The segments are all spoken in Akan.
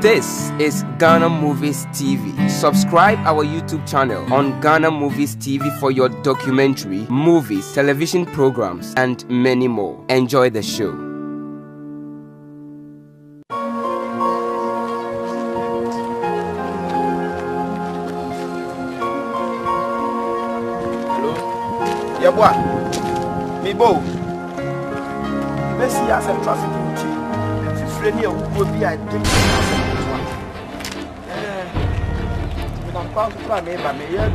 This is Ghana Movies TV. Subscribe our YouTube channel on Ghana Movies TV for your documentary, movies, television programs, and many more. Enjoy the show. Hello? Yeah, boy. Me bo. Let's see as a traffic routine. Here will be a different one. We can pass to plan by me yet.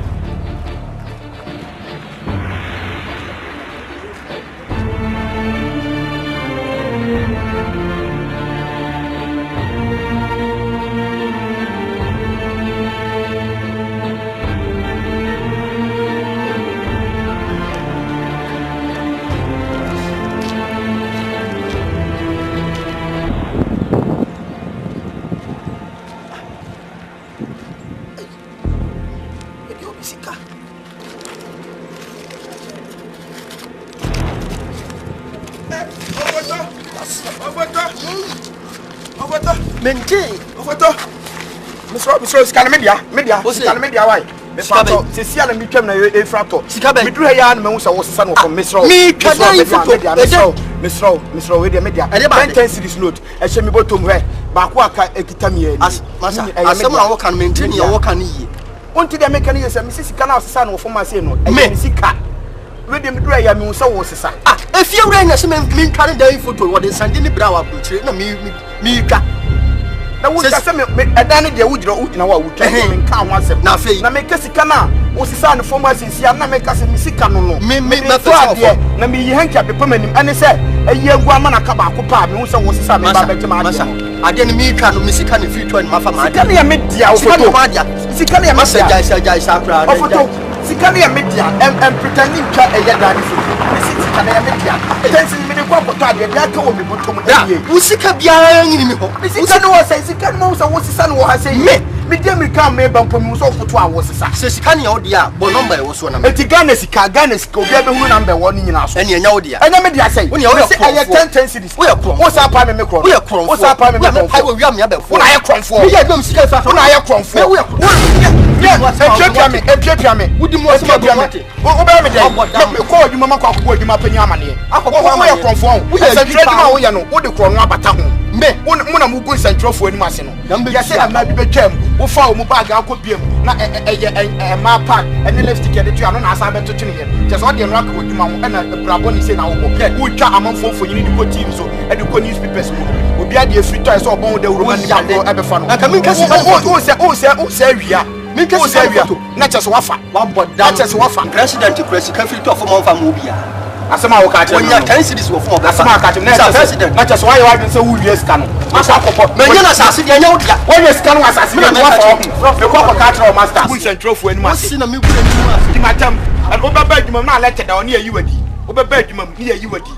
Sika. Mr. Sika media. Why? Mr. Cecilia me twam na e frato. Me duru ya na me hu se wo sesa no from Mr. Me kana Mr. we dey media. 10 series note. E hye me botom hwe. Ba ko aka ekita me ani. Masa asem na wo kan maintain ya wo kan yi. Unti dem make any say me Sika na osesa no for ma say no. Me Sika. We dem do ya me unsa wo sesa. Ah, if you rain na say me tware dan photo wo dey sande ni bra wa kuchire na me twa. Na wo say me edan ne de wo gina wa wo twa me nka ho asem. Na fe. Na me ka Sika na wo sesa no for ma sensia na me ka say me Sika no no. Me na fe na me yi hanka pepa manim ane say ayi angu ama na ka ba ko pa me wo say wo sesa me ba be ma ade. Ade ne me twa no me Sika ne free to ma fa ma ade. Sika ne ya media wo photo. Sika ne ya masa jai sapra. O photo. Sika ne ya media pretending twa eya dani photo. Sika ne ya media. Tensi me de kwa photo ade ya ka wo me botom da ye. Wo Sika bia nyini me ho. Sika no wo say Sika no wo sesa no wo ha say me de me kan me ba pom so photo a wo sesa. Se Sika ne ya wo dia bo number e wo so na me. Eti Ghana Sika obi a be hu number wo ni nyina so. Ene enya wo dia. Enya media say. Wo ne wo ya 10 series. Wo ya krom. Wo sa pa me krom. Wo ya krom. Wo sa pa me krom. Ai wo wi me abefo. Wo na ye krom fo. Me ya dom Sika fa. Wo na ye krom fo. Wo ya Ethiopia me. Wo di mo so ma mate. Wo be me dey. Me ko oduma ma kwa akoko oduma panyi amane. Akoko wo ye krom fo. Wo ye central ma wo ye no. Wo de krom no abata ho. Me wo na mu gu central fo anim ase no. Ya say na bi betwam. Wo fa wo mu bag akọ biem na ma pack ene lipstick e de tu ano na asa beto twene ye. Just all the no akọ oduma ho na brabo ni say na wo wo twa amanfo fo nyini di ko team so e de ko newspapers mu. Obi ade free toy so obon de wuro ni ba ko e be fa no. Na kamin kasi o se wia. Me kasi se wia. Na chese wafa. Wa boda. Na chese wafa. President ka free to for mo fa mo bia. Asema wo ka tell. Onya 10 cities wo for mo. Asema ka tell. Na president. Na chese why you say wo wie ska no. Masa akọkọ. Me nya na asase dia nya wo dia. Wo wie ska no asase dia wafa. Me ko ko ka tell master. Wo central fo anim ase. Si na me gure anim ase. Di matam. And obeba adwuma na let da oni ayi wadi. Obeba adwuma ni ayi wadi.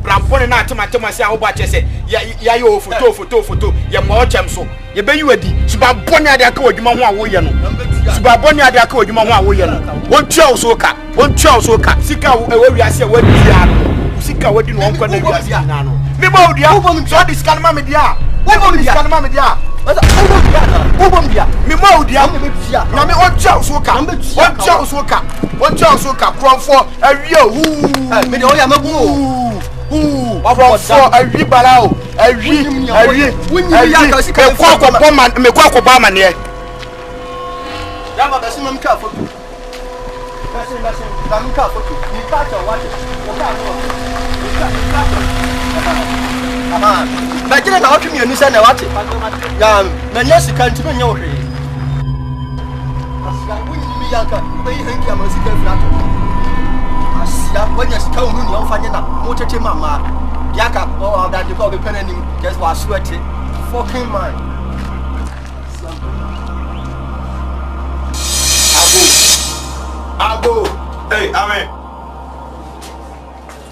Brampone na atema se a wo ba chese ya yo photo ya ma o chem so ye be yiwadi suba bone ade aka wadwuma ho a wo ye no suba bone ade aka wadwuma ho a wo ye no won tua so ka sika we wiase wadi ya no sika wadi no onko na wiase na no me ba odia so dis kan ma me dia wo dis kan ma me dia me ma odia na me on tua so ka krofo awie hu me de o ya mabu for every barrel, every me kwa ba mane. Ya ba besi mam ka foto. Besi mam ka foto. Ni ka cha wa che. O ka no. Ama, ba jira na otumi anu se na wa che. Ya, na nya Sika ntino nya wo hwe. Asika wunyi mi yanka, be yi hanki ama Sika flato. Asia wanya Sika unu ni ofanye na mo tete mama. Yaka oh that you go be penning just was sweaty fucking man. Abo. Hey, amen.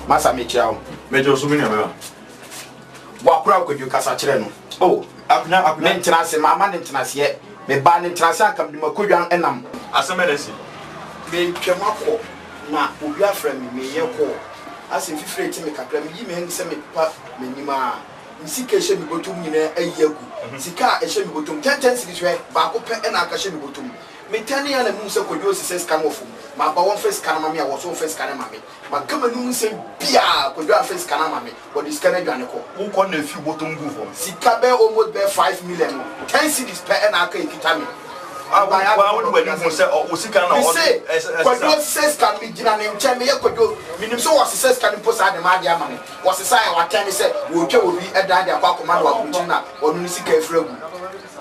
Masa me chiao. Me jo so me na me. Wa kura ko ju kasa kire no. Oh, apna me ntina se mama ne ntina se ye. Me ba ne ntina se akam de makodwan enam. Aseme de si. Me twemako na obi afra me ye ko. Asin fifire ti me kakra me yi me nse me pa me nyima Sika she mi botum nyina ayiagu Sika she mi botum 10 cedis we ba ko pe na aka she mi botum me tani ya na mu se kodwo se scan of ma ba won face scan ma me wo so face scan ma me ma kama nu se bia kodwo face scan ma me wo di scan adwane ko wo ko na fi botum gu for Sika be almost be 5 million 10 cedis pe na aka ikita me wa wo bani mo se o Sika na o kodwo se scan mi gina ne nche me ye kodwo minim so wo se scan po sa de ma de ama me wo se sa ya wa tani se wo twa obi edan de akwa koma na wa kunchi na onu Sika efragu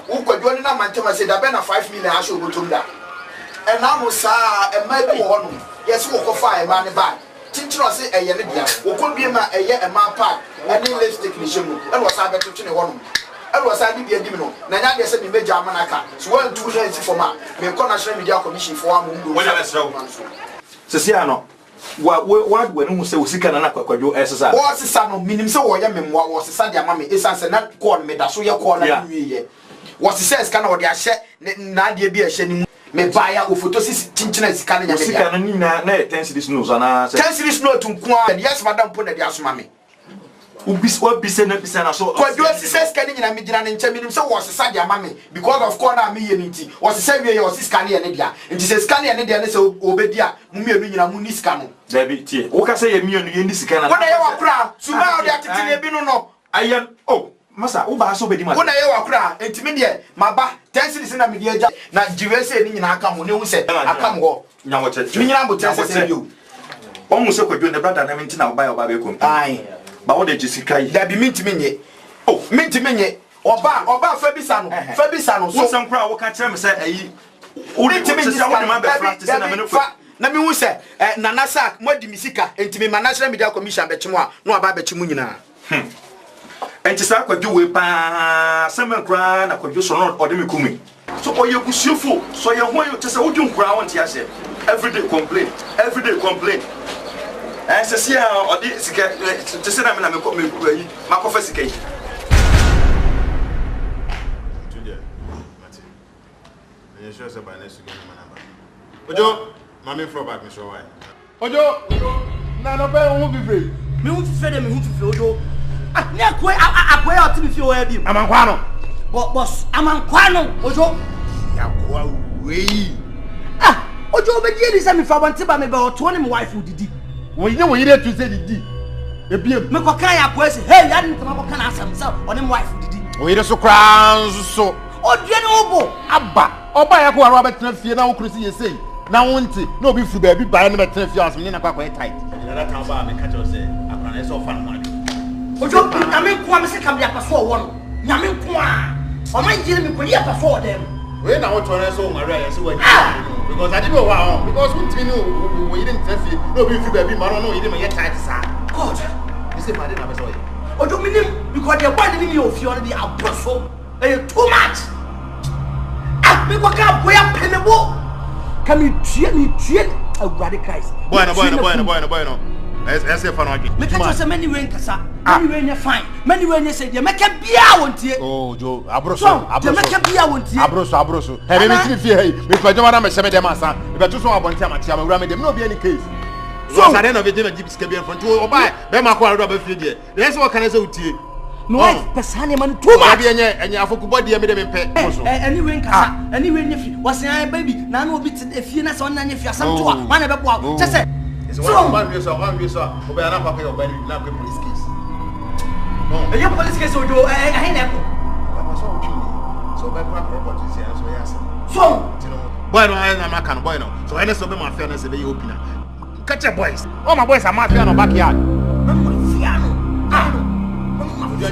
ukwadwo ni na mantema se da be na 5 million asho botum da e na mo sa e ma bi wo no yes wo ko fa e ma ne ba tinchiro se eye ne dia wo ko bi ma eye e ma pa ani lipstick ni shemu e wo sa be to ne wo no e wo sa di bi adi mi no na nya de se ni meja amanaka so one 2 nights for ma me ko national media commission for am ndo wo ya lesra se sia no wa wani hu se Sika na kwadwo esesa wo sesa no minim se wo ya memwa wo sesa dia ma me esanse na ko no me da so ye ko na wi ye what says can or their share na de bi a share ni me baya o photo si chinchina Sika na nya me Sika na ni na 10 cedis no so na 10 cedis no to nko yes madam po na dia asoma me ubise na so kwadwo says can ni na me gina ne nche minim se wo sesa dia ma me because of corner me ye nti wo sesa wie ye wo Sika na ne dia nti se Sika na ne dia ne se obedi a mu mienu nyina mu ni Sika no David tie wo ka se ye mienu ye ni Sika na wo na ye wa kura suma o dia tete ne bi no ayan oh masa wo ba so bedi ma wo na ye wa kura entimi de maba 10 cedis na me dia ja na jiwese ni nyina aka ho ne hu se aka mo nya wo che mi nyina bo 10 cedis yo o mu se kwadwo ne brother na minti na wo ba be kom ai ba wo de Sika yi da bi minti menye oh minti menye oba fa bisa no so san kura wo ka kire me se ayi wo de me se wo de ma be flat se na me no na me hu se nana sak mo di Sika entimi national media commission be chimo a no aba be chimo nyina enti sa kwadwo we pa semen kura na kwadwo so no ode me kumi so oye kusiofo so ye ho yo tese wo dwun kura won ti ase everyday complain se sia ode Sika tese na me na me ko me kura yi makofa Sika yi sure say by next week Ojo, mami from back me so why. Ojo, na no be who be brave. Me who fe dem me who fe Ojo. Ah, na akwe o ti me fi o ya bi. Amankwa no. Boss, amankwa no Ojo. Ya kwa we. Ah, Ojo be die ni say me fa wonte ba me be o to ne me wife didi. Wo yire to say didi. Ebiem. Me ko kan ya kwa say, hey, ya ni tama ko kan asam say o ne me wife didi. Wo yire so kran so. O due ne obo. Aba. Oba ya ko waro abetena fie na wo krusi yesei. Na wonte na obi fu ba bi ba na betena fie asem ni na kwakwa tight. Na ta ba me ka cho say akwana eso fa no ade. Ojo na me ko am say kam ya paso wo no. Nya me ko a. O man jire me ko ya paso dem. We na wo to na so ngare ya say wa because I didn't know wow because wonte no we didn't fie na obi fu ba bi ma no yire me ye tight sa. God. You say ma dey na be so ye. Ojo minim because the boy didn't me ofie on the apostle. Too much. Me go ka boy penebo. Can you train a radical Christ? Boy no. I say for no agi. Me catch say many way kasa. Many way fine. Many way say dey make bia wontie. Oh Jo, abroso. Dey make bia wontie. Abroso. Hey me timi fie hey. Me kwa joma na me sheme dem asa. Me beto so abonti amatia me wura me dem no be any case. So at the end of the day me give sika bi en front. O buy be ma kwa ro ba fie dey. Dey say what can I say utie. No, persane man too much. Abi enye afokubo de me dem pe. Anyway nkasa. Anyway nyefi. Was I baby. Na no obi te fie na so na nyefi asam to a. Man e be boa. Che say. So one we so. Obi na papa e obi na go police case. No. You police case ojo eh na ko. Papa so obi. So be pra property here so yes. So. Boy no na maka no boy no. So any so be ma fear na say be you open. Catch boys. All my boys are ma fear no backyard. Fear no. That's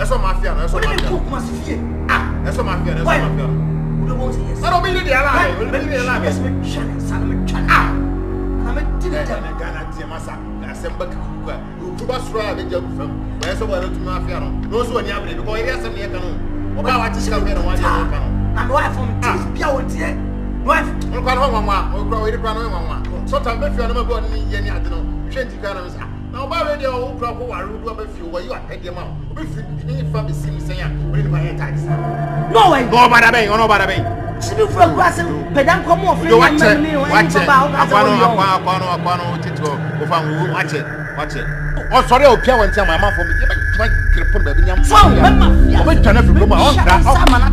what mafia. That's what mafia. That's what mafia. That's what mafia. I don't mean the alarm. Wife, you can't hold one. We'll grow it one. Sometimes if you're not going to any other, 20 grams. Now, by radio, who crop who are rude of you where you are paid your mouth. If you from the same saying, read my tax. No way, no, bada bang, or no bada bang. Sibi fura kwase pedan ko mo firi na me watch oh sorry o pia wan my man for me try grip on baby nyam so o be twane fi goma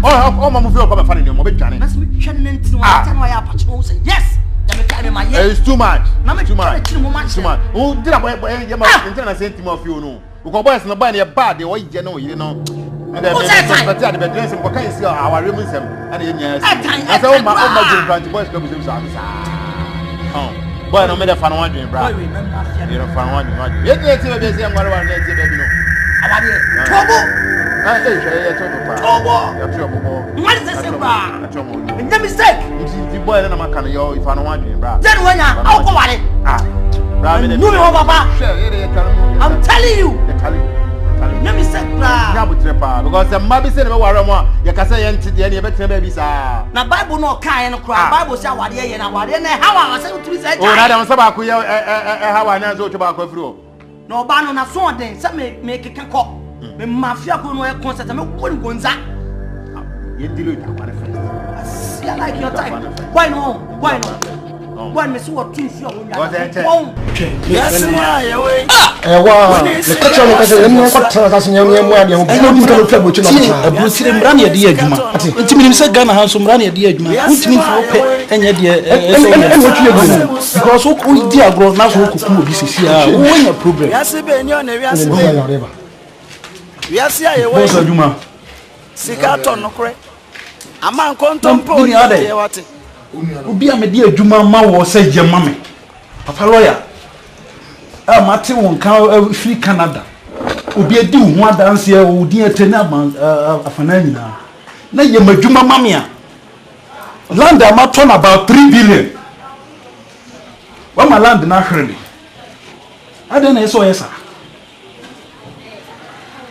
oh mama fi o ko be fa ne mo be twane mas me twane nti no ata no ya pacho wo say yes ya me twane ma yes it's too much na me too much o dira boy ya ma internet sent mo fi o no o ko boys no boy na bad e o je no yire no and then but the bedrooms ko kan see our room sem and e nya I say o ma different boys ko be so oh boy no me the fan one dream bra you know fan one dream you get to be say ngware one let baby no abade tobo ah say tobo ya tobo what is this bra no mistake the boy na maka no yo fan one dream bra then when ya how ko ware bra me no me ho baba I'm telling you no mistake bra ya butre pa because the mabi say na be ware mo ya ka say yenti de na ye betre ba bi sa na bible no kan no kra bible say ware ye na ware na how I say to be say oh na dem say ba ko ye how na so to ba ko afiri o no ba no na so den say me keke ko me mafia ko no e concert me ko ni gonza ye dilo ta ware first I like your type why no one me see what two few on yes ma ye we wa le kacha no kacha em ko tara kaso nyam nyam ade ho bi no ka fla bochi no ma abusire mra na de adwuma ntimi se Ghana ha so mra na de adwuma ntimi fo pe enya de because who di agro na so kuku obi sisi a wo nya problem yase be ni ona yase be yase aye we boss adwuma Sika ton no kre ama nkontompo ni ye wate obi a me de adwuma ma wo se je ma me papa lawyer a mate won kan free Canada obi edi ho adanse e wo di etene afana nyina na ye madwuma ma me a land am turn about 3 billion wa ma land na hwere ade na eso yesa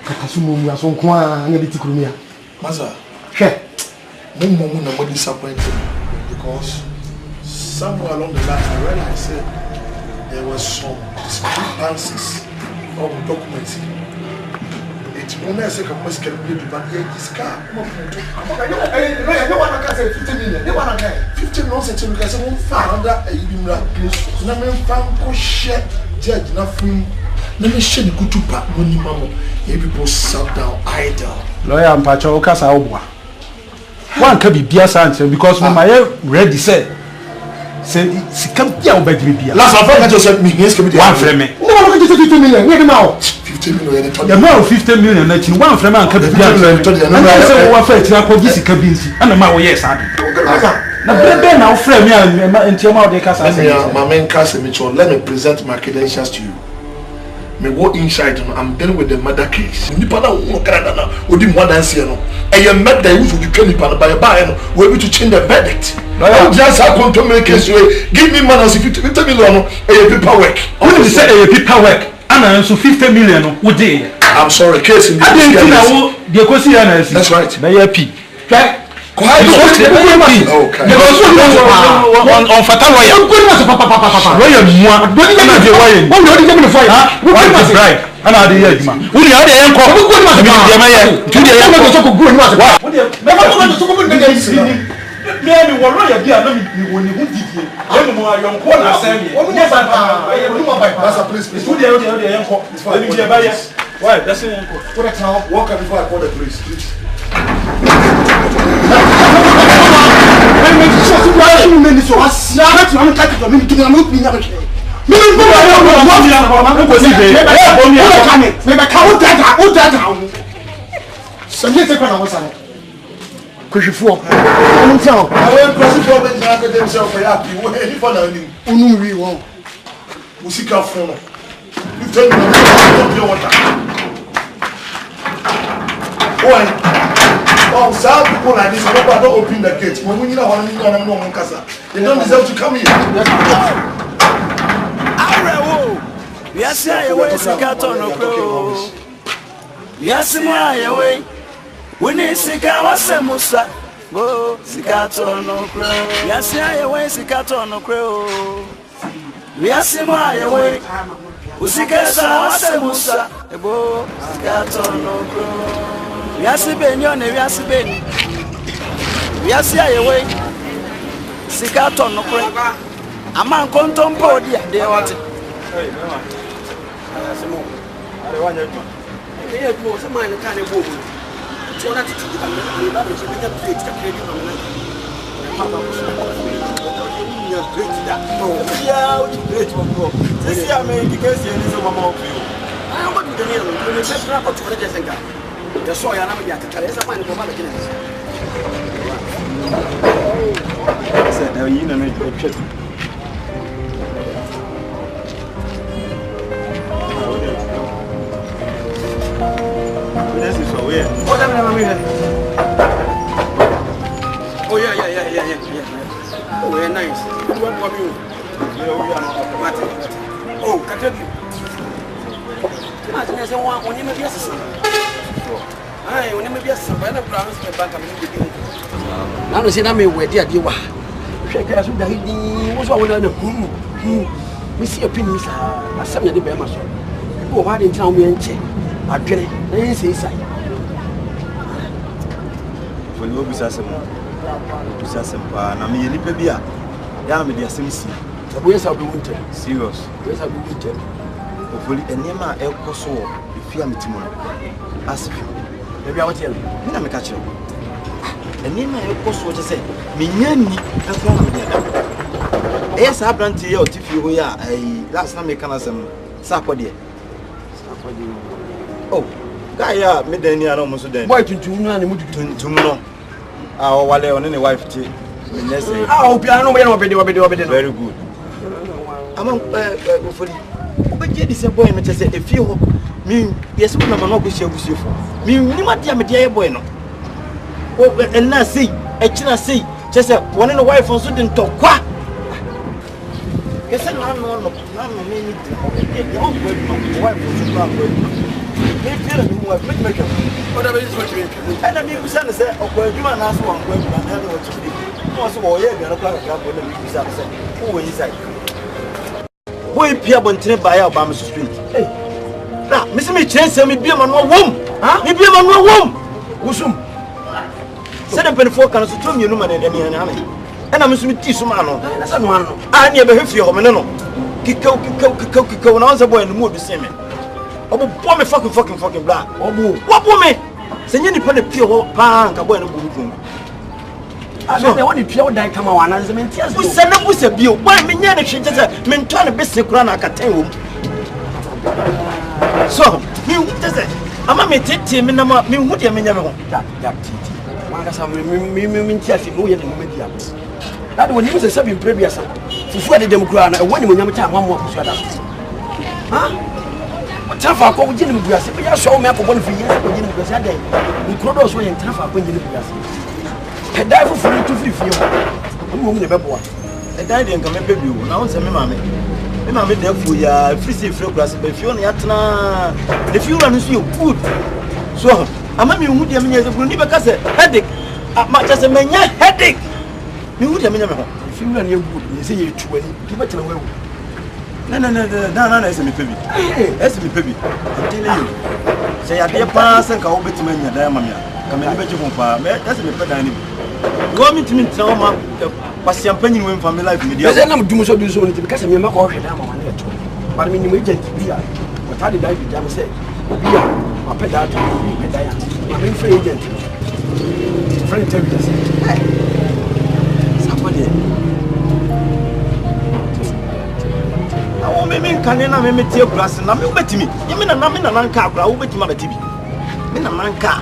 kakasumu mu aso nko a nya biti kurumia Maza hwe mo na mo disappointed because somewhere along the line I realized there was some discrepancies of documents. It's when I say come must get me to back this car. I don't want to say 50 million. They want to 50 nonsense because I won't find that a Ibimra. Na me fan ko share judge na fun. Na me share the kutu pa money mamo. You people sat down idle. Lawyer mpacho okasa obwa one can be bia sanche because no my ready say Sika bia obedri bia last of all just said me yes can be one frame no one can 50 million. Where them out 50 million the more 50 million na chin one frame an ka bia and say we fa tira ko Sika bi nti ana ma wo yes ade na brebe na frame ya nti ma o de kasa say my main case me let me present my credentials to you. Me go inside no I'm dealing with the murder case nipa na wo Canada na odi mo dance no e ye murder you for you can nipa na buy no we able to change the verdict no just happen to make case we give me money as 50 million no e paperwork when you say e paperwork ana so 50 million no wo dey I'm sorry case in this case na wo dey ko si na si that's right na ya pi okay because on fatal lawyer lawyer mua na dey why what do you mean for what is right ana dey hear juma we dey dey enko we dey ma ye tu dey enko so ko go ni wa what dey never go to go dey me ni wo lawyer bi ana mi wo ni hu didie we mo ayon ko na sem ye yes Master please tu dey enko we dey ba ye why that's enko what now walk before I call the police please. Oh, some people like this, don't open the gate. When we know they don't deserve to come here. Yes, Sika ton no kre. Yes, my we need Sika was Musa. Go Sika ton no kre. Yes, Sika ton no kre. Yes, my Usika was Musa. Go Sika ton no kre. Yasi benyo ne yasi beni Yes, away. Sika ton no kure. Ama kontompo dia de what. Hey, mama. Asemo. Are wanya juma. Dey do se man kan e bo mu. Ti ona titi di ba me ba se be plate ta plate no na. Papa mo se ya plate da. Oh, ya o plate mo bro. Sisi ame dikesi ni so mama o fi. Ah, what do you need? You just drop to the senga. The soya na me ya kakare se man ko ba kina. Said how you know me picture. This is so weird. What am I here? Oh yeah. Oh, yeah, nice. You want for you? Yeah, we are not. Martin. Oh, Katabi. Martin has one when you may be a sister. I when you may be a sister, but I'm promised to back up in the beginning. Now, the same way, where dear you are. Shake us with the hidden was all done. We see opinions. I said the Bama. People why didn't tell me and check. I get it. They say, For no business, I mean, Libya. Yam, the Assembly. Where's our winter? Serious. Where's our winter? Hopefully, a name El Coso, if you are Timon. Ask you. Maybe I will tell you. I'm a catcher. A name El Coso to say, Minyani, that's one of them. Yes, I plan to you if you are a last time mechanism. Sapody. Oh, Gaia, Midania almost then. Why to know? Our Wale on any wife tea. Oh, piano, very good. Among hopefully, but yet is a boy, and say, if you mean, yes, we never know which you for. Me, what damn dear boy, no. Oh, and now see, a china see, just one and a wife on Sudan talk. What? Yes, I'm not whatever is what you mean. And I mean, we say, oh, well, you are not one going to handle what you do. Also, yeah, you're not going to say, who is that? Who appear on Trip by Obama Street? Hey, now, Miss Me chase me be on one womb. Huh? Me be on one womb. Whoosum. Send up in 4 cans to 2 million and any army. And I'm Miss Tisumano. That's a one. I never have your homino. Kiko, and I was a boy in the mood to see me. Oh, boy, me fucking black. Oh, what woman? Send you put a pure punk, a boy in the boom. I don't want to pure die come on as a man. We send up with a view. Why, me, she just meant to a basic run like a tail. So, you just I'm a titty, me, what you mean? That titty. One has me, Chelsea, who in the media. That when he was a sub in previous. For the Democrat, and when you have one more, huh? Tafa ko wujini mbiase be ya show me akobon fi yes ko wujini mbiase ade nkrodo so ye tafa ko wujini mbiase pedai fu fu tu fi fi mo mu ne beboa pedai de nka me bebi wo na won se me mame de fu ya free free class be fi on ya tena the fi ura no so good so ama mi hu de me nyese ni be ka se headache ma cha se menya headache mi hu de me nya me ho fi ura ne good ni se ye tuani ki be tena wewu. No, it's me baby. It's me baby. I'm telling you. Say, I can't pass and go to me, Diamond. Come and bet you from far. That's me pet. You want me to meet some pass champagne when from life media? I'm doing so because I'm not going to but I mean, you may get beer. But how did I be damn say? Beer, my pet out, I'm in free agent. Friend, tell me this. Somebody. Oh, me canena me tie class na me obetimi. Ye me na nanka akura obetima betibi. Me na nanka.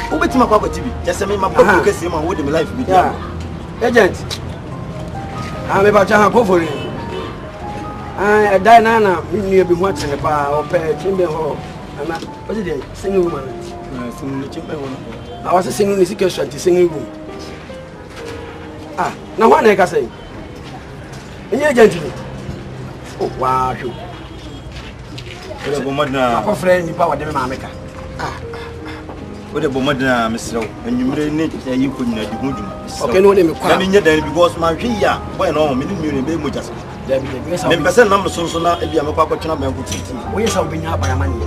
Obetima kwa betibi. Just me ma pop kesi ma wo de me life bi. Yeah. Agent. Ah me ba cha ko for. Ah dai na me bi ho atene pa o pe chimbe ho. Ana o de singing room na. Singing chimbe ho. I was singing the Sika singing room. Ah, na wa na ka say. Any agent ni. Oh, wow. What about Madna? My friend, you power them, America. What about Madna, Mr. When you made it, you couldn't do good. Okay, no, I mean, because my here, why no, million be much as the person number so now, if you have a papa, we have been up by a money.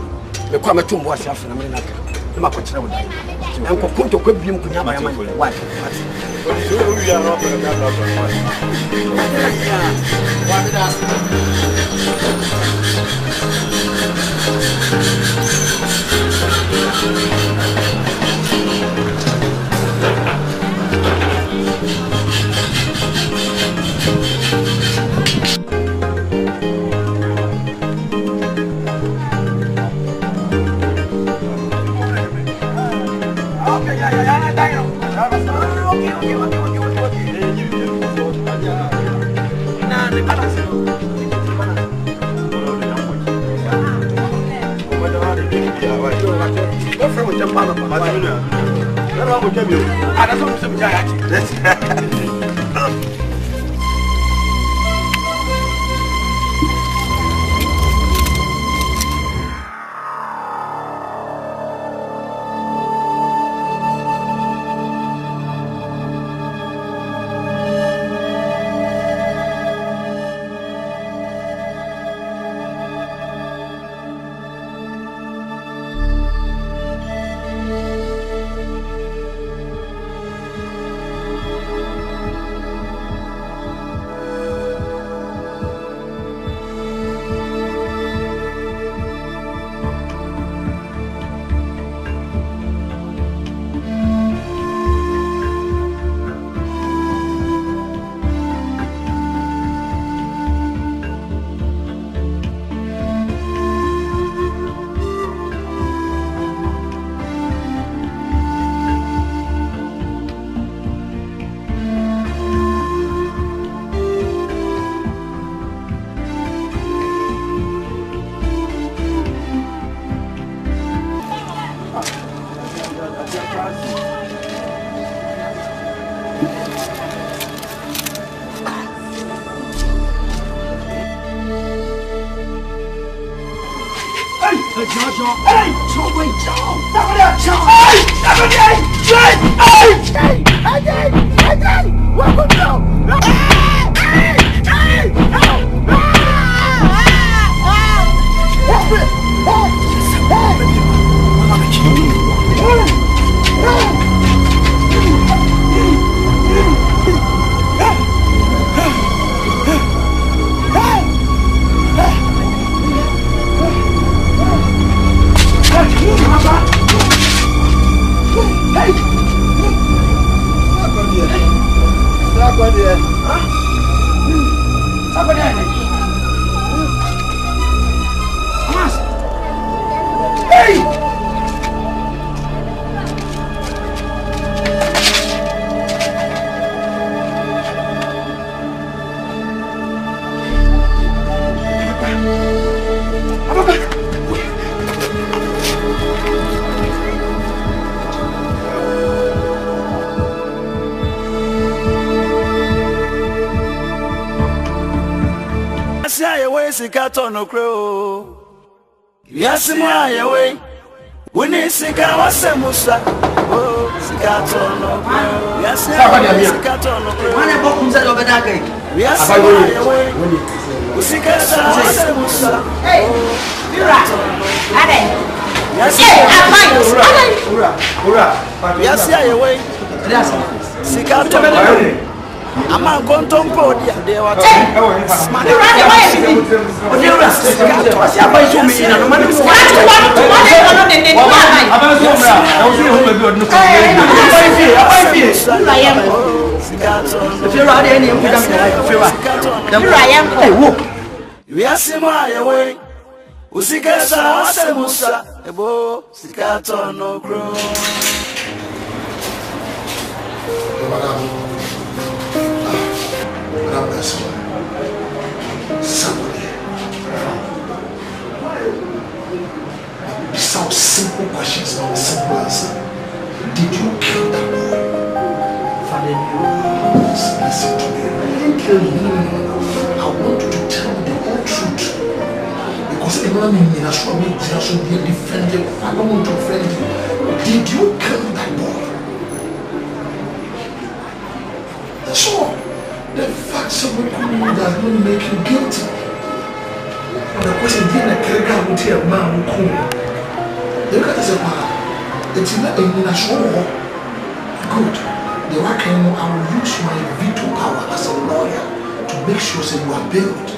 The Kwamatum was after America. The Makotra would die. and Kokunto could be Kunyama. What? Sika tono crow. Yes, my way. When is Sika was a musa? Oh, Sika tono crow. Yes, Sika tono crow. When I bought him said over that day. Yes, my way. Sika was a musa. Hey, you're right. Yes, yes, way. Sika tono crow. I'm a contempo, they were smart. Somebody. Some simple questions, not a simple answer. Did you kill that boy? Father, listen to me. I didn't kill him. I want you to tell me the whole truth. Because everyone in Minnesota should be defended. I don't want to offend you. Did you kill that boy? That's all. The fact someone does not make you guilty. And the question didn't care about a man who could. Look at this man. It's not a show. Good. The work I will use my veto power as a lawyer to make sure that you are bailed.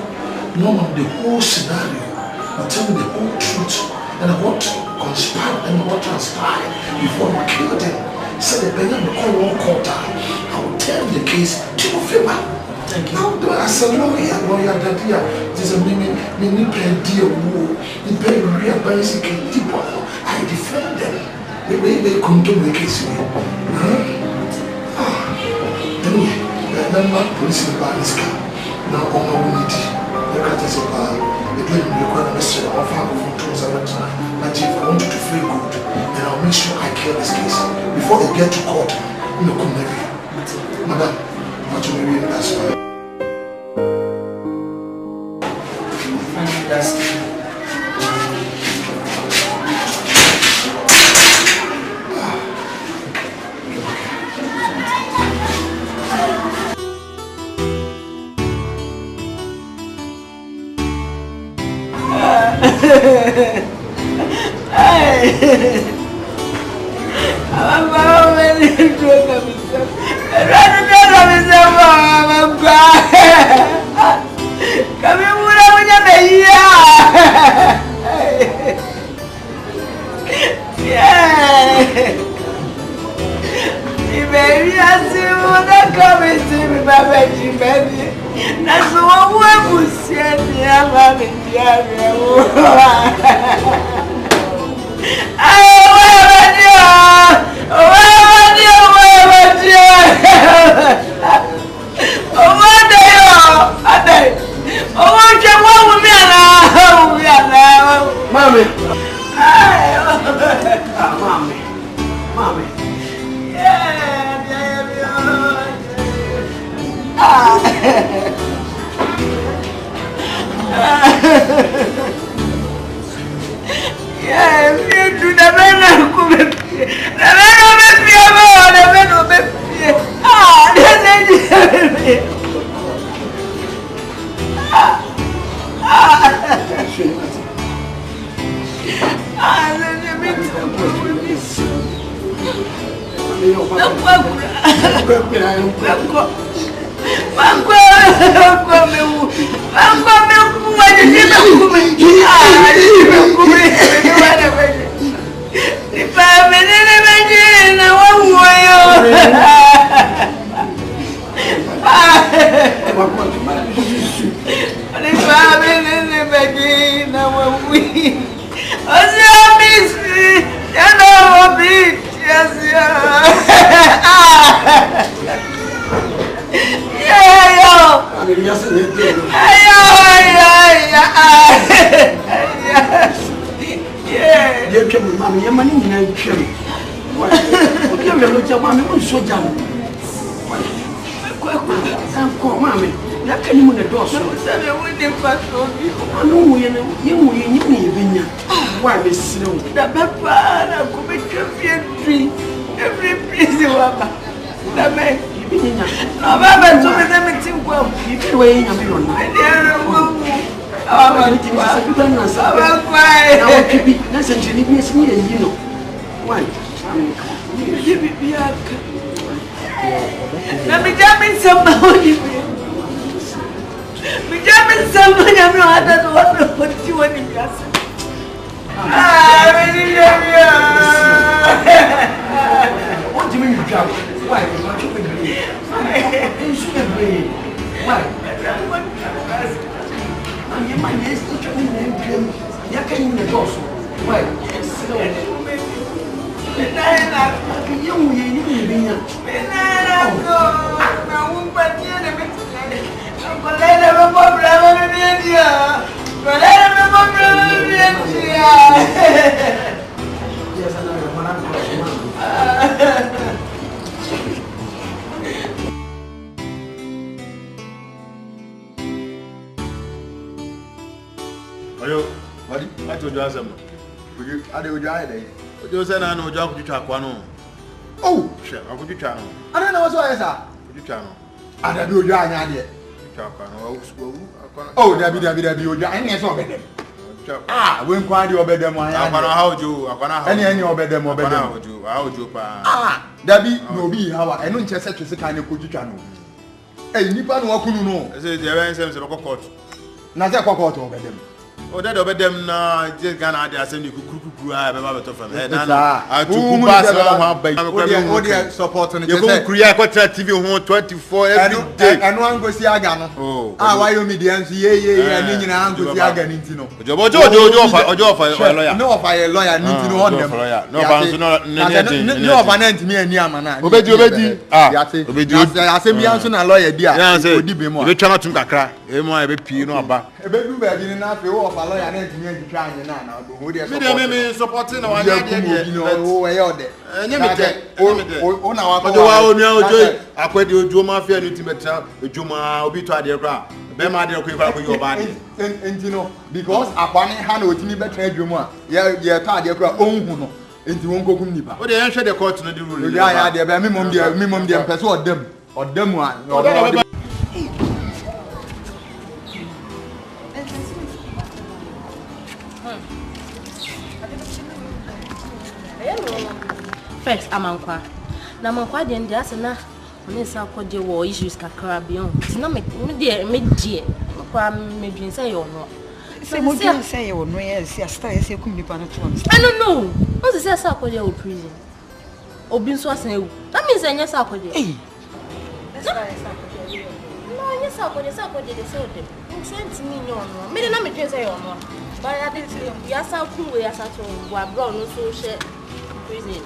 Not on the whole scenario. You tell me the whole truth and what conspired and what transpired before you killed him. Said the Benjamin call one quarter. I will tell the case to your favor. Thank you. Now, as a lawyer, that here, there's a mini deal war. The very real basic people. I defend them. The way they come to the case. Anyway, the number police in Baniska. Now, KUMAWOOD. The cat is a bar. The doing require a message of our photos and that if I want you to feel good, then I'll make sure I clear this case. Before they get to court, you know, come marry. Madam, what you marry, that's fine. I told you something. I do die. You said I know job to track one. Oh, shit, I could you channel. I don't know what's why, sir. Could you channel? I do die. Oh, Debbie, you die. Ah, when quite you obey them. I wanna how do. I wanna any obey them. How do. Ah, there be no be how I don't just such a kind of could channel. Hey, Nipan Wakuno. I say the answers of a court. Not a court over them. Oh, that over them now. Just Ghana, they are sending you cuckoo. I have a from head. I took pass support on the Korea TV 24 every day. And one goes Yagano. Oh, why you me the answer? Yeah, and in an goes Yagan into no. No, if I a lawyer need to know on them. No, me and Yamana. Obey. I say, me answer a lawyer, dear. I say, we cannot to cry. I be Pino about. A baby didn't have to offer a lawyer and me and trying now. Me supporting our idea. Because upon hand with me better Juma, yeah, card your own into one go nipa. Oh, they answer the court to the rule. Yeah, the minimum, the person them or them one. First, amankwa. Na amankwa de ndi asena oni sa akode wo issues kakra bion. Ti na me die kwa me dwen say yo no. Say mo dwen say yo no yes, ya star yes ekum nipa na to. I don't know. Who say sa akode wo prison? Obi nso asen ewu. That means enya sa akode. Eh. No, enya sa akode de say o dem. Nti mi nyo no. Me de na me dwen say yo no. Ba ya de ya sa ku we ya sa to wa bro no so share prison.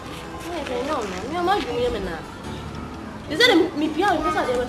No, no, my dream now. Is that me? Pia, you must have ever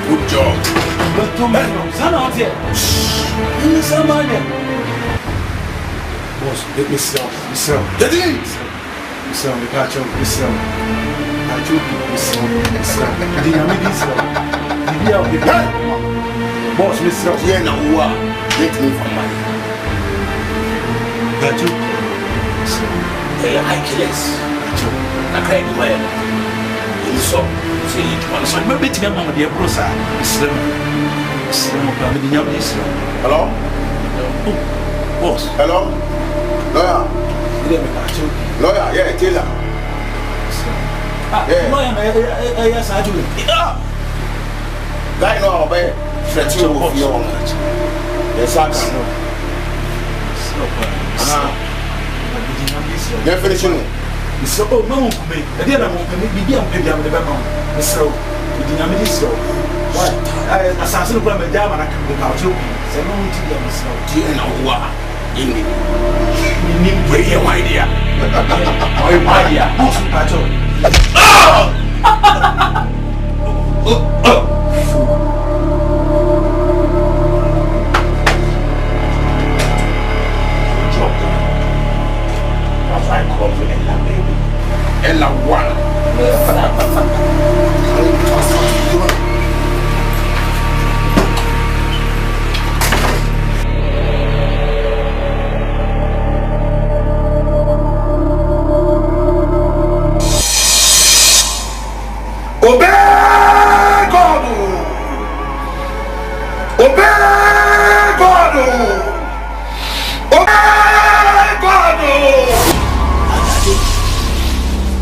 Good job. Boss, let me sell. Get in! Listen, we catch up. Listen. Catch up. Listen. Boss, listen. Yeah, now who are? Let me for money. Catch up. They are killers. I can't do well. So, say it once. So, maybe to them, my dear brother, Islam. Hello? Boss. Hello? Lawyer? Lawyer, yeah, Taylor. Yeah. Yes, I do. Guy, no, obey. Fetch you with your own. Yes, I know. They're finishing. So, oh, no, me. I didn't want to be a baby. I'm the mom. So, we didn't have this. Why? I assassin from a dam and I can go out. So, no, to them. So, do you know what? You need your idea. My idea. Who's the patrol? Oh! Obey God. Obey God.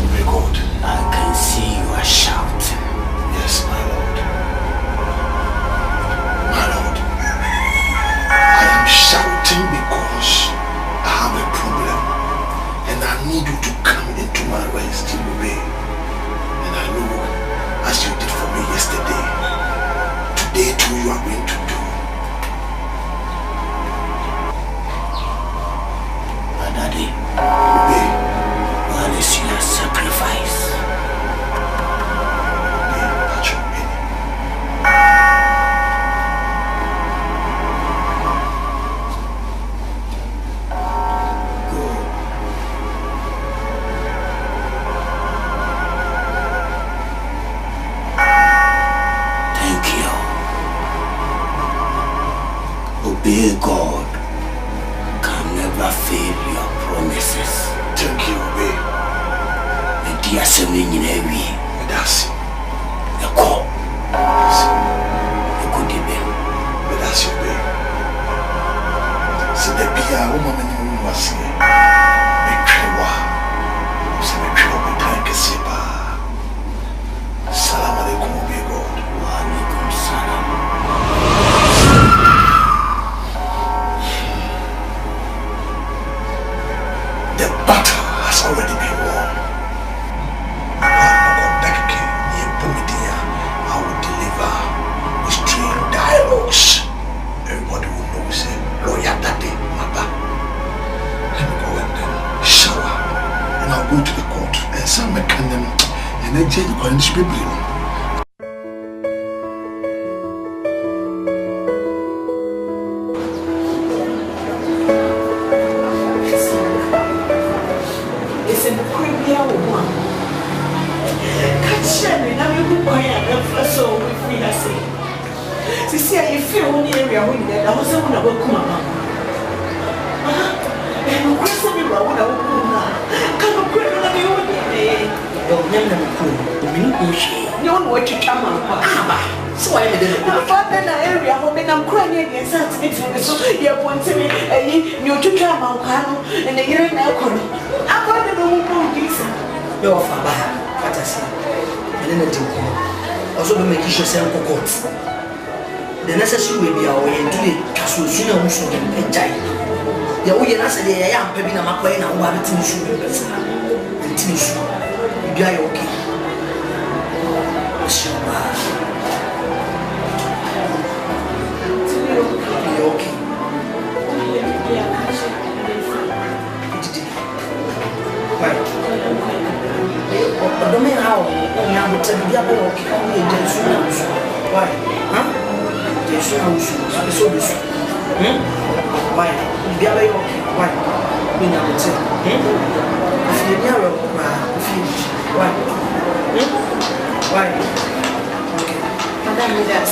Obey God. I can see you are shouting. Yes, my Lord. My Lord. I am shouting because I have a problem and I need you to come into my rest to obey. And I know as you did for me yesterday, today too you are going to do. But Daddy, Obey. what is your sacrifice? Obey. That's your penny. Thank you. Obey God can never fail your promises. Thank you, obey. The dear Semi in every That's it. the call. That's it. The good even. But that's your way. See the beer, woman, you must see. Make sure. So make sure we take a sip. Salam alaikum, obey God. Wa alaikum salam. The battle has already been won. I will deliver with strange dialogues. Everybody will know, say, lawyer daddy, mother. Let me go and then shower. And I'll go to the court and some mechanism and then change the condition people. It's a premier one. Catch me, now you go buy a first so we feel as to see how you feel on the area when I was the one that will come out. And the rest of you are what I will do now. Come on, pray on the old day. Oh, never cool. The minute you don't want to come out. So I did it. I'm from the area, hoping I'm crying against that. So you're pointing me, you took care of and the year now. I'm going to do this. You're off a bar, what I say. And then I do. Also, to make yourself a court. The necessary will be our way to the castle sooner or sooner and die. The way I said, I am having a map and I'm having to shoot the person. And Tinishu, you are okay. Okay. Why? But don't mean how I'm going to be able to why? Huh? Why? Be able why? When I'm going if you're near why? Why? Okay. Madame, yes.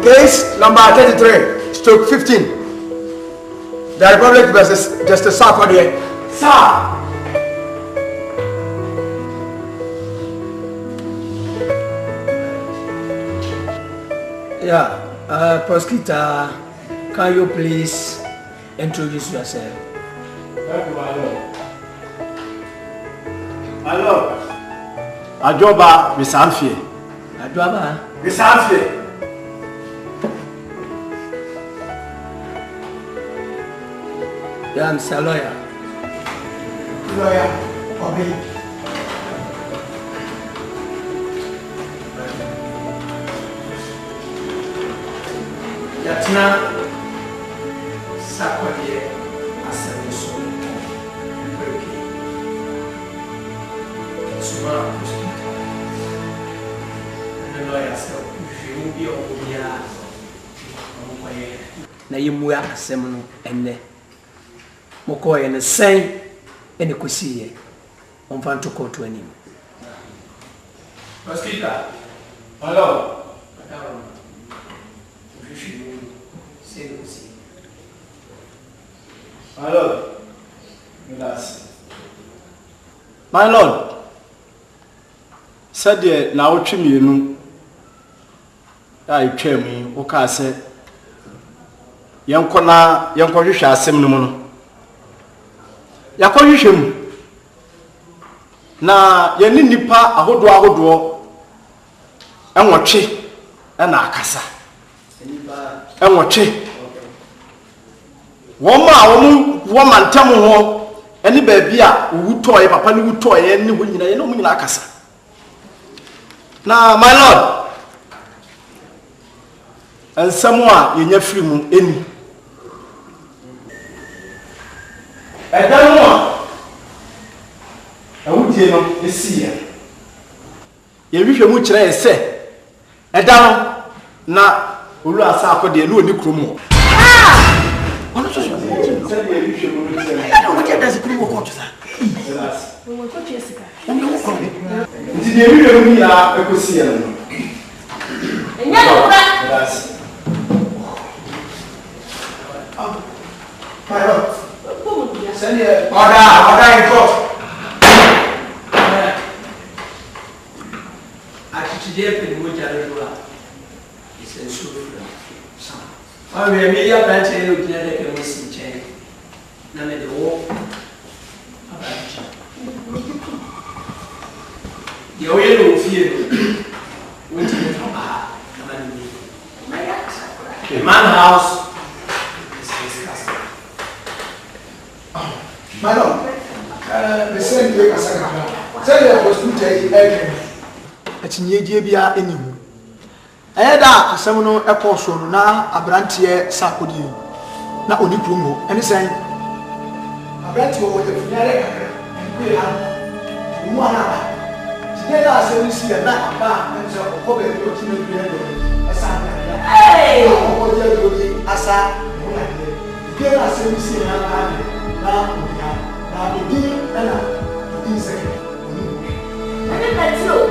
Case number 33, stroke 15. The Republic versus Justice Sarkodie. Sir! Yeah, prosecutor, can you please introduce yourself? Thank you, my lord. My lord, Ajoba Bisanfie. Ajoba? Bisanfie. Yeah, I'm a lawyer. Lawyer, for me. Yatna Sarkodie Asamiso. Suma prosecutor. And the lawyer said, if you will be over here, na yimwe asem no enne mokoye ne sen ene kosiye omfa ntoko to anim Mosquito. Hello. Hello. Yes. My lord. Said ye now chimney. I came, Oka said. Young Kona, young Korisha, Seminum. Yakorishim. Na yeni nipa ahodo enwoche na akasa enwoche woma ntam ho eni baabi a wutoye papa ni wutoye ni ho nyina ye no nyina akasa na my lord ansamo a yenya firi mu eni edan mo awudie no esi ye hwehwe mu kire ese edan na olu asa akode na oni kromo ono so so se ye hwehwe mu kire no ke dase kromo ko tsa wo ko tie Sika ono ko ndi ye hwehwe mu ya ekosi ya no enya no pra Pero, ¿cómo ya? Sería, ahora en court. Today, the Mujer is a super. I will be a branch of the missing chain. None of the war. The oil of fear went to the top. The man house is disgusting. Madam, the same way as I said, was to take a atinyeje bia enihu ayeda asem no ekoso no na abrantie sakodi na onikumo ene sen abrantie wo de finare kakra enku ha mu ana ba tidela asem si na aba enso ko be do tinu bi do asa eh ko je do di asa na tidela asem si na na odi na odi se ene petio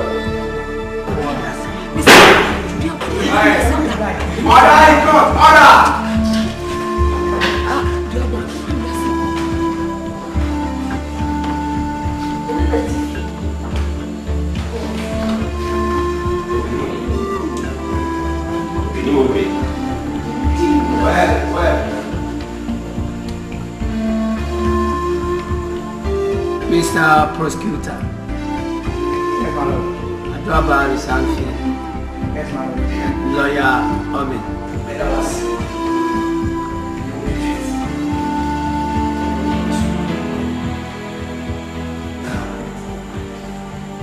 Mr. Prosecutor, Adwaba is unfair. Lawyer Omen.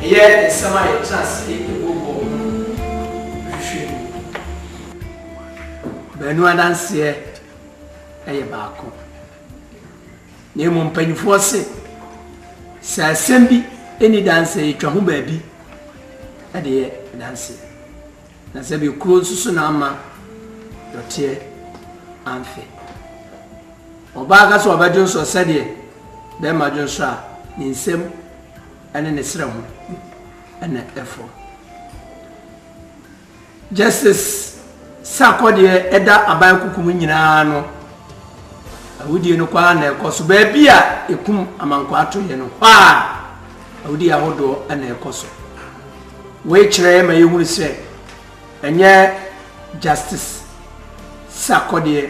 Yeah, somebody translate the book. Benua dance here. Eye baako. Ne mo mpanyifo se. Sa sembi eni dance etwa ho baabi. Ade dance. Na se bi kuro susu na ama dote amfe oba ga so obadun so sede be madun so a ni nsem ene ne sere ho ene efo justice sakode eda aban kukum nyina no awudi no kwa na ekoso ba bia ekum amanko ato ye no ha awudi ahodo ene ekoso we kire ma yehuru se enye justice sakode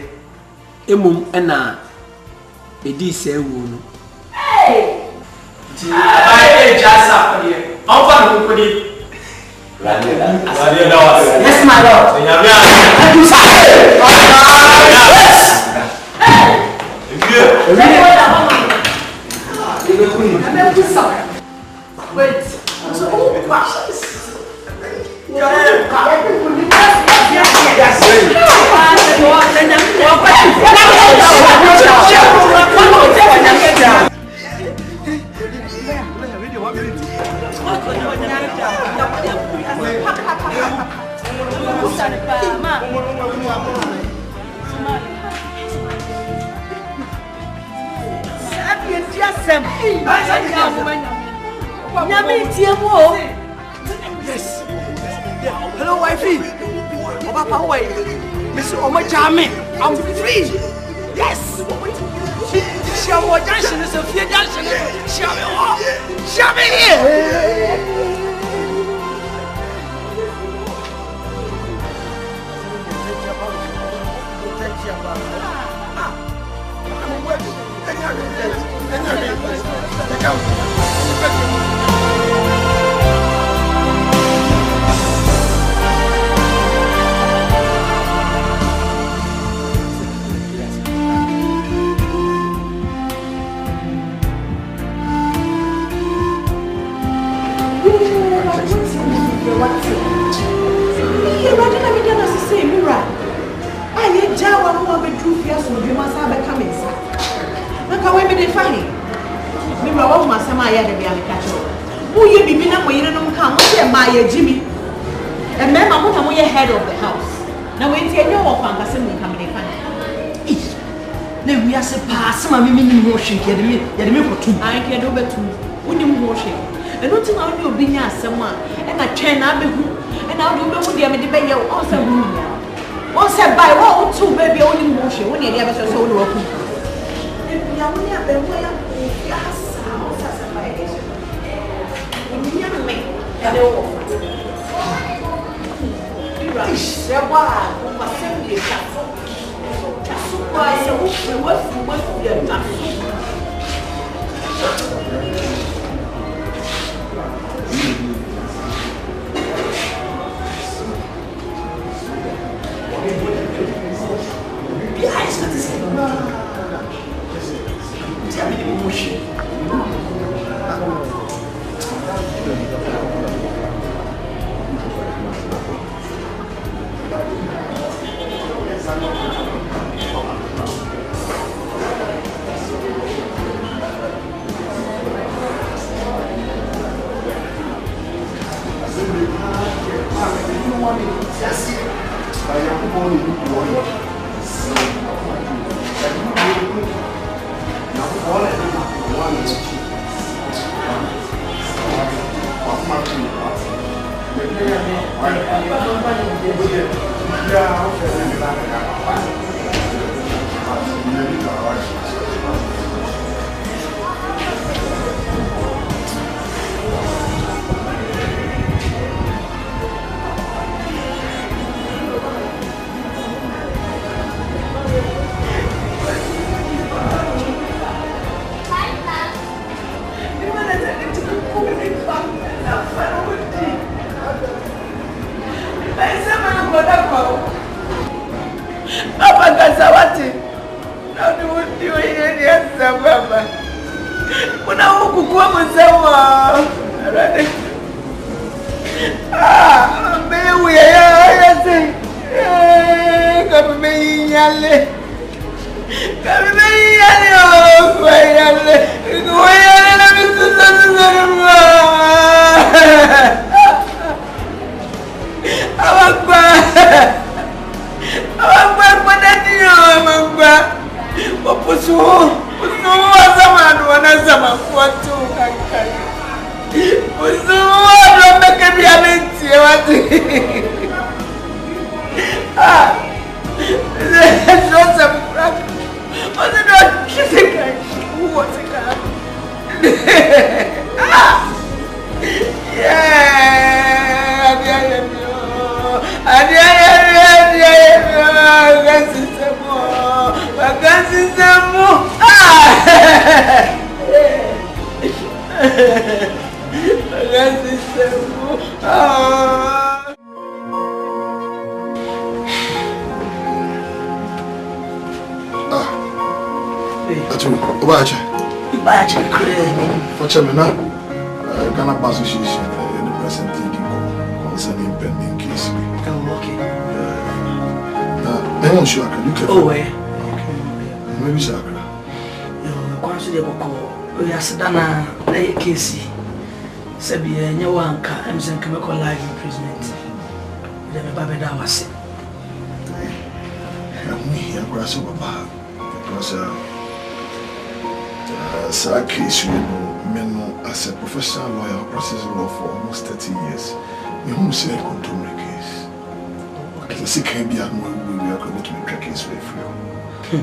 emum ena edi se wu no ti abai just sakode ofa no kodi yes my lord wait Yes. Hello, wifey. Papa, how are you? Mr. Omajami, I'm free. Yes. Shawo Junction is a fear junction. Shawo here. Jimmy, and then I'm going to head of the house. Now, when you know what I'm saying, come in. We are surpassing my minimum motion. Get me for two. I can't do better. Wouldn't motion. And not to know you being as someone, and I train up and I'll do with the debate also. Once I buy 1 or 2 baby only motion when you ever so low. Ghana Bar Association in the present concerning pending case. Oh, okay. I'm not sure I can look at it. Oh, okay. Maybe so. We are Sedana, a case. Sabi, and your one car, I'm saying, come live imprisonment. Then a babada was it. I'm here, grass over bar. Because, case, you know. as a professional lawyer, practicing law for almost 30 years, who said control the case. As a Sika be at one we are going to make a case for free.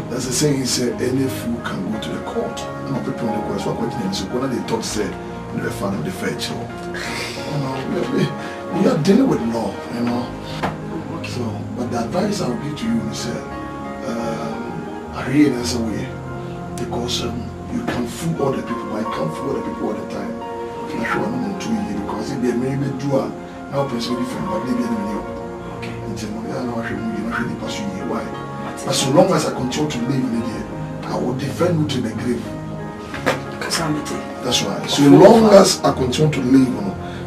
That's the saying, any fool can go to the court. No people in the court, so what they thought said, they found the fair child. We are dealing with law, So, but the advice I will give to you is, I read as a way, because you can fool other people, but you can't fool other people all the time. I'm sure I'm not 2 years, because if they may be draw, now person different, but they get new. Okay. And say, no, I know I should really pursue you. Why? But so long as I continue to live in the I will defend you to the grave. That's right. So long as I continue to live,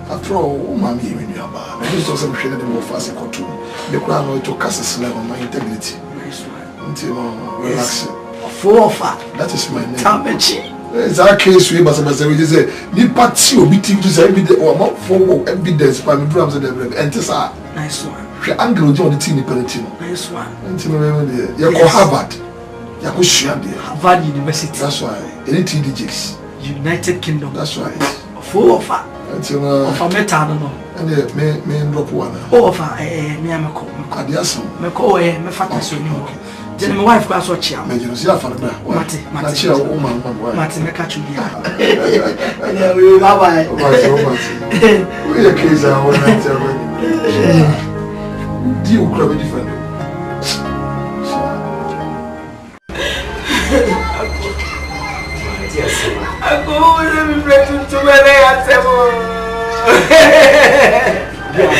after all, mommy, when you are bad, I just don't say them more fast and continue. The crown will to cast a slave on my integrity. Until relax. That is my name. It's our case. We must say, "Me party or meeting to say every or not for evidence by me drums and everything." And this are nice one. She angry on the teeny penalty. Nice one. Until you go Harvard, you go Shandi, Harvard University. That's why. Any TDJs. United Kingdom. That's right. Full of fat. Until of a metal. And me drop one. Oh, of a me am a co. Adiaso. Me co me fat so no. Then my wife was watching. Me you see after that. Mati, woman. Mati, me catch you here. Yeah, we bye bye. We are kids are all night. Do you grab different? I go with me breaking to my legs.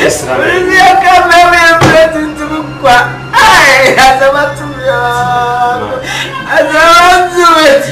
Yes, I come breaking to me. I as a what to me. As I want to it.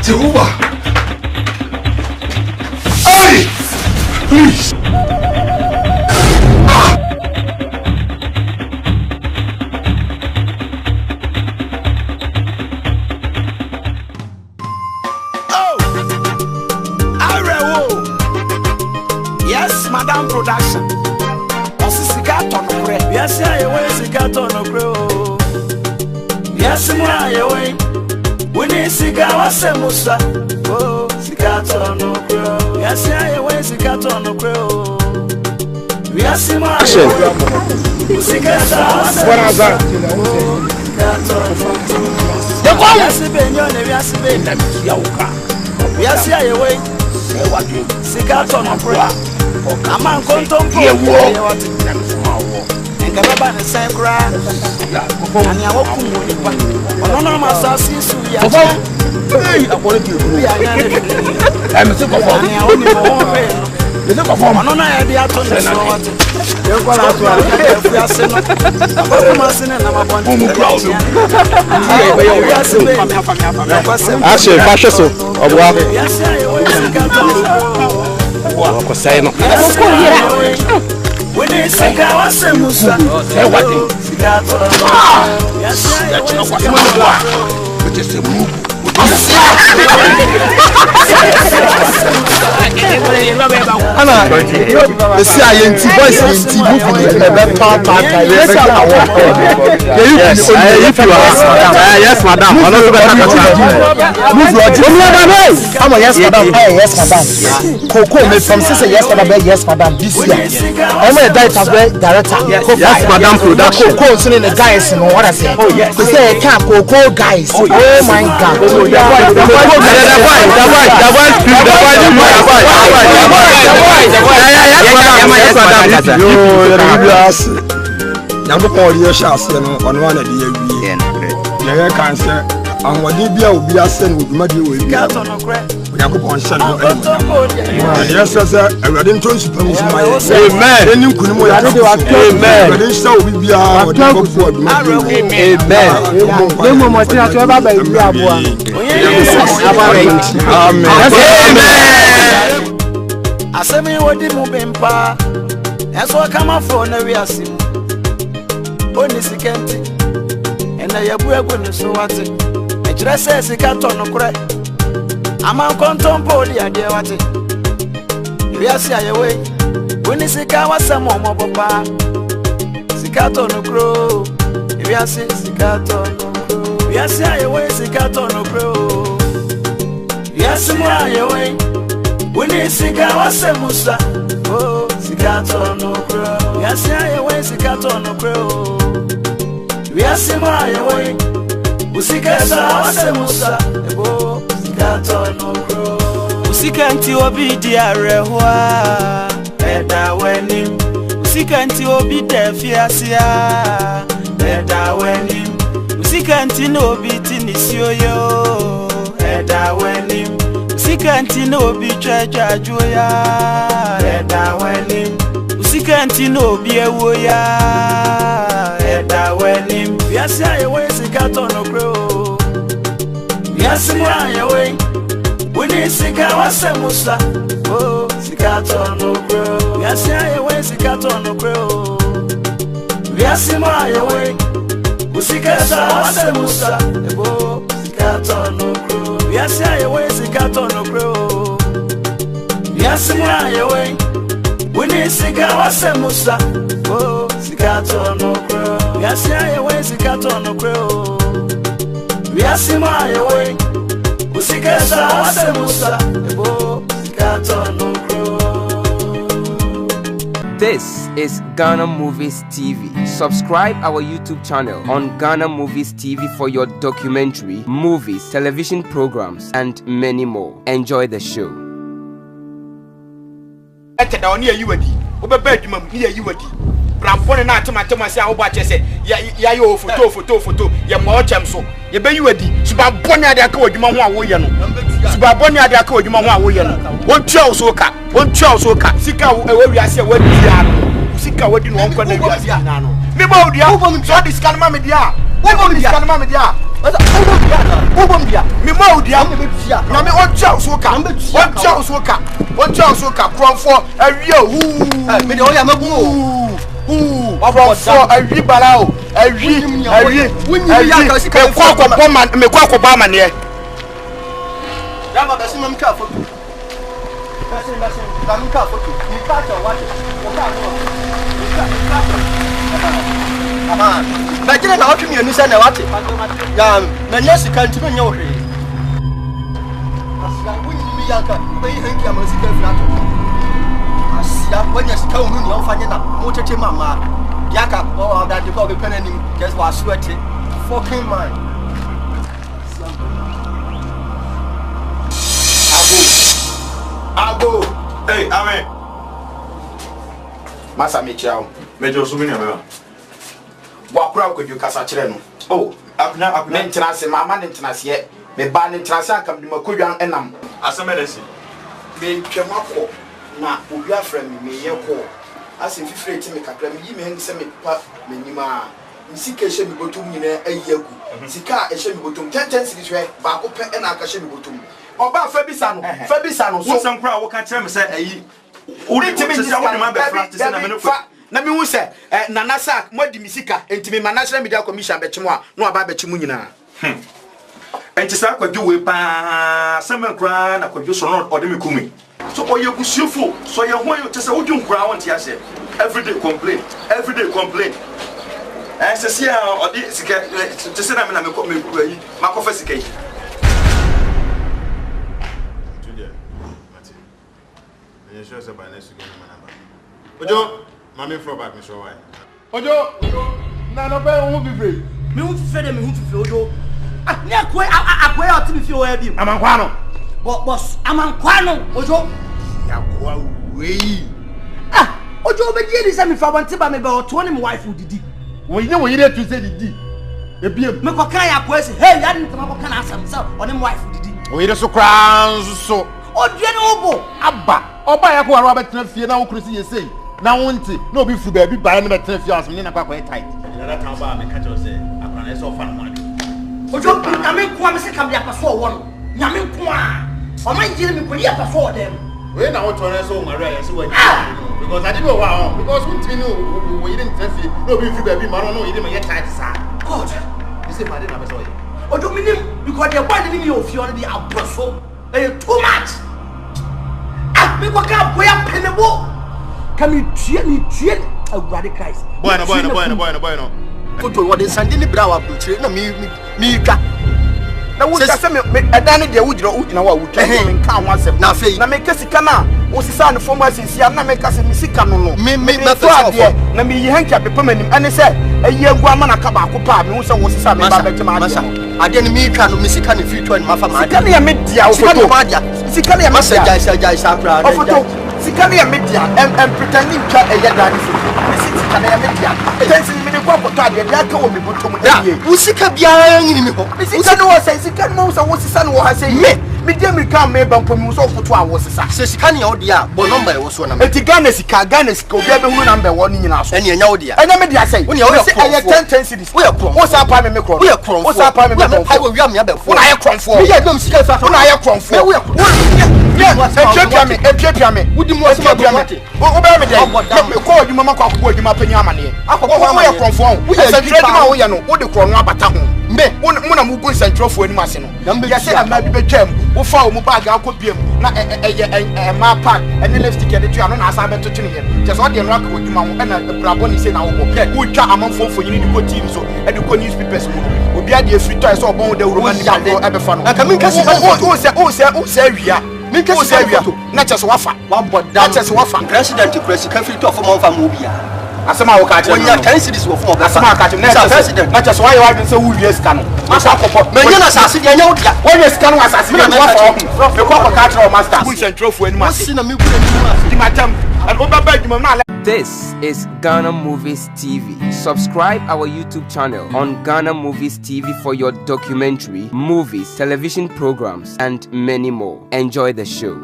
Jehovah. Hey! Please. Yes, Madam Production. Sika tonokre. Yes, I way Sika tonokre. Yes, I way. We need Sika wasemusa. Oh, Sika tonokre. Yes, I way Sika tonokre. Yes, I way. Sika tonokre. What is that? Yes, Benyon. Yes, Ben. Yes, I way. Sika tonokre. I'm on contempt. And Gababa and Sankra. And Yawakum. No, my sausage. I'm sick of one. I'm not an idea to when they say I was a Musa, say what? Yes, that's not what which is a move. Anna, the CINT voice in TV the yes, madam. Yes, madam. Yes, madam. Coco made from sister. Yes, madam. Yes, madam. This year, I'm a director. Yes, madam. Production. Coco in the guys. You know what I say? Oh yes. They say can't Coco guys. Oh my God. I say me what the moving pa. That's what come up for no we are seeing. Only Sikenti. And I have going so what it. I just say Sika tonokre. I'm on contempt the idea what it. We are see away. When Sika was some more papa. Sika tonokro. We are see Sika tonokro. We are see away Sika tonokro. Yes, my away. We need Sika wasemusa. Oh, Sika tonokro. Yes, I way Sika tonokro. Yes, my way. Usika wasemusa. Oh, Sika tonokro. Usika nti obi di arehwa. Eda wenim. Usika nti obi defiasia. Eda wenim. Usika nti no obi tinisio. Eda wenim. Usikanti no bi chacha joya eda welim usikanti no bi ewo ya eda welim yasi ayewe Sika tonokro yasi ayewe wini Sika wasemusa oh Sika tonokro yasi ayewe Sika tonokro yasi ayewe usikata wasemusa ebo Sika tonokro yasi ayewe Sika tonokro yasi ayewe wini Sika wasemusa oh Sika tonokro yasi ayewe Sika tonokro yasi ayewe usikata wasemusa ebo Sika tonokro. This is Ghana Movies TV. Subscribe our YouTube channel on Ghana Movies TV for your documentary, movies, television programs, and many more. Enjoy the show. Rampone na atema se awo ba chese ya yo photo ya mo chem so ye be yiwadi suba boni ade aka odwuma ho awo ye no suba boni ade aka odwuma ho awo ye no won twa so ka sika we wiase wadi ya no sika wadi no onko na wiase na no me ba odia so dis kan ma me dia wo bo dis kan ma me dia wo bo dia me mo dia na me on chow so ka from for awie hu me de o ya mabu from for awie balao awie me kwa ko ba mane ya ba besi mam ka foto besi mam ka foto ni ka to wa o ka no aha ba jira na otumi enu se na wate ya na nya sika ntimi nya ohwe asia wunyi mi yanka be yi hanki ama sika flato asia wanya sika onu ni ofanye na mo tete mama yaka o da de ko be penanim just wa sweat fucking man Ago. Hey, amen. Masa me chiao. Me jo so me na me. Wa kura ko ju kasa kire no. Oh, akuna me ntina se mama ne ntina se me ba ne ntina se akam de makodwan enam. Aseme de si. Me twemako na obi afra me ye ko. Ase fifire ti me kakra me yi me hen se me pa me nyima. Sika ehye me botum nyina ayiagu. Sika ehye me botum 10 cities we ba ko pe na aka ehye me botum. Oba fa bisa no so some crowd wo ka kire me say ayi uri ti me say wo ma be practice na me no na me hu say nana sak modi misika entimi national media commission be chimo a no aba be chimu nyina enti sa kwadwo we pa sama kra na kwadwo so no ode me kumi so oye gusiofo so ye ho yo tese wodwu nkra won ti ase everyday complain se sia ode sika tese na me na me yi makofa sika yi sure say by next week my number. Ojo, mama from back me show why. Ojo, na no be who be free. Me who fe dem me who fe ojo. Ah, ne akwe o ti be fi o ya bi. Amankwa no. Boss, amankwa no ojo. Ya kwa we. Ah, ojo be die ni say me fa wonte ba me be o to ne me wife didi. Wo yire to say didi. E biem. Me ko kan ya kwa say, hey, ya ni tama ko kan asam say o ne me wife didi. Wo yire so kran so. Odue ne obo aba oba ya ko waro betena fie na wo krusi yesei na wonte na obi fu ba bi ba na betena fie asem ni na kwa tight na that time ba me catch us say akwana eso fa no ade ojo na me ko am se kam dia paso wo no nya me ko a o man jire me ko dia paso dem we na wo tore so nware ya se wa because I didn't know why because wonte no wo yire ntena fie na obi fu ba bi ma no yire me ye tight sa god you say ma dey na be so ye ojo minim because the boy didn't me o fie on the aproso too much. Ah, me what can boy up in the wall? Can you train a radical Christ? Boy no. Photo what is sending the brow up to no me ka. Na wo say me adane de wo jiro na wa wo twa me kan ho asem na fei na me kasika na wo sisa ne form asisia na me kase me sika no me so ade na me yi hanka be pamanim ane say ayi angu ama na ka ba ko pa me wo say wo sisa me ba be jema ade ade ne me twa no me sika ne fi twa ne mafa ma sika ne ya me dia wo foto sika ne ya me jai sakra o foto sika ne ya me dia em pretending twa eya dani sika ne ya me dia tensi me ne kwa foto ade dia ka wo me botom na ye wo sika bia nyini me ho sika no wo say sika no wo sisa no wo ha say me dia me kan me ban pom so foto a wo sisa se sika ne o dia bo number wo so na eti Ghana sika obi be hu number wo ni nyina so ene enya wo dia enya me dia say wo ne wo say 10 cities wo sa pa me kro wo sa pa me kro wo wi am ya be fo wo na ye kronfo me ye dom sika fa wo na ye kronfo wo Ethiopia me wudi mo so ma mate wo be me dey me ko adwuma makwa akọ adwuma panyi amane wo ye kronfo wo ye adwuma wo ye no wo de kro no abata ho mbe mo na mo gu santrofo ani mase no ya say ama bi betwam wo fa wo bag akobiem na ma pack ene lipstick e de tua no na asa beto twene ye je so de no akọ adwuma wo na brabo ni say na wo wo twa amanfo nyini di ko team so e de ko newspapers mo obi ade free toy so obon de uruma ni ba e be fa no aka min kasi o se wia min kasi se wia na che so wafa wa bodam na che so wafa president ka free toy for mo fa mo bia asema wo ka che wonya 10 cities wo for mo asema ka che na president na che so wa ye wa se wo wie ska no masa akopọ menye na sase de anya wo dia wo ye ska no asase me wafa me ko ka che o master bu centrofo ani ma si na me gura ni ma di matam and o baba adwuma na. This is Ghana Movies TV. Subscribe our YouTube channel on Ghana Movies TV for your documentary, movies, television programs, and many more. Enjoy the show.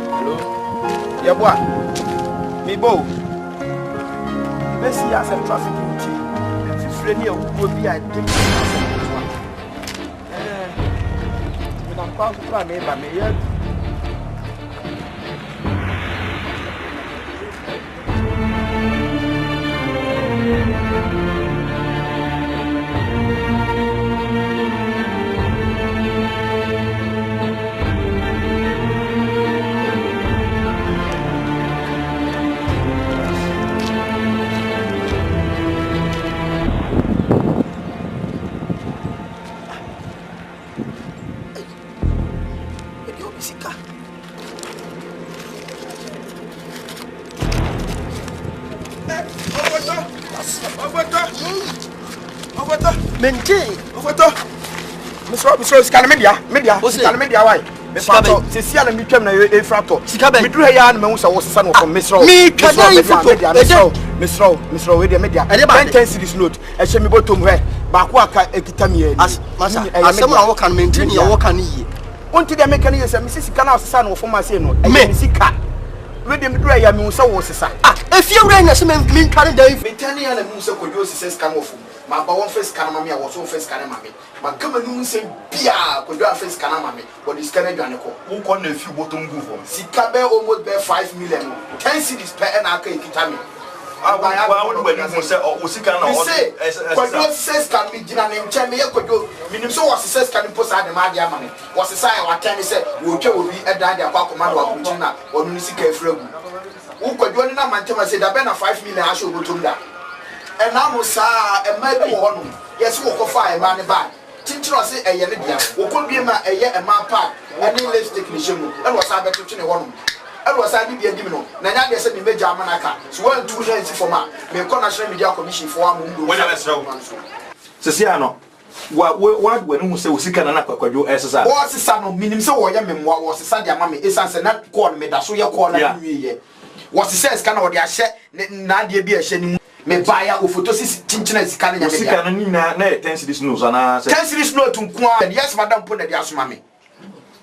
Hello? Yeah, boy. Me bo. Messi as a traffic duty. Friend here who be I think. Me na kwa kwa me ba me yet. Sika. Maintain. Mr. Scan media. Scan media why? Se si ala mi twam na e frato. Me duru ya na me so wo sesa no from Mr. Me twa Mr. we dey media. 10 series note. E she me botom he. Ba ko aka ekita me ani. Masa asem na wo kan maintain ya wo kan yi. Unti de meka ne say me sika na osesa no for ma say no. Me sika. We dey me duru ya me so wo sesa. Efie wura na se me ntware da ife. Maintain ya na me so kodwo osesa sika no for. Ma ba won face kana mama ya wo so face kana mama. Ma gama nu se bia kodwo face kana mama. But this kana dwane ko. Won ko na fi bottom go for. Sika be almost be 5 million. 10 cities per na aka ekita me. Wa won bani mo say o sika na o. Kodwo says can be gina ne nche me ye kodwo. Minim so wo says can post ade ma ade ama me. Wo sesa ya wa tell me say wo twa obi edan de akwa command wa kunchi na onu ni sika efragu. Wo kodwo ni na mantema say da be na 5 million a show bottom da. And now, sir, a maybe one. Yes, walk of fire, man, back. Tintin say a year, who could be a year and my part, and then let's take mission. And was I better to one. And was I be a demon? Nana, they said, Major Manaka. So, 2 years for my National Media Commission for one. Whatever, Ceciano. What when you say Sika and Aqua, you as a was the son of Minim so young, what was the Sunday mammy is answer not corn made us so your corner. What he says, can or share Nadia be a shedding. Me buy a photosis tinchina scanning a Sika and na 10 cities news and 10 cities no to Kwan. Yes, Madame Puna, yes, mammy.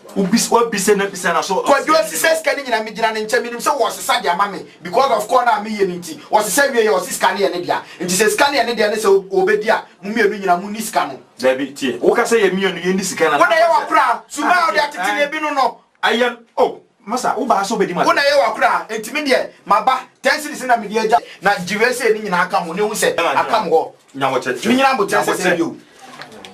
Who be what be sent up so. What you says scanning and Midjan and Cheminim so was the Sadia mammy because of corner me unity was the same way was scanning and India. And she says scanning and India so obedia Mumia Muniscano. There be tea. What can say a million in this can. What I have proud. So now they are taking a no. I am Masa, Uba so be when I ever cry, intimidate, my back, 10 cities in a media, not Jivese in Akam, when you say, I come go. Now, what you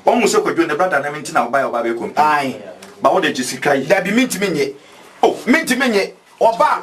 almost so could do the brother and I now by a baby. Aye, but what did you see? There be mint to me. Oh, mint to me, or back.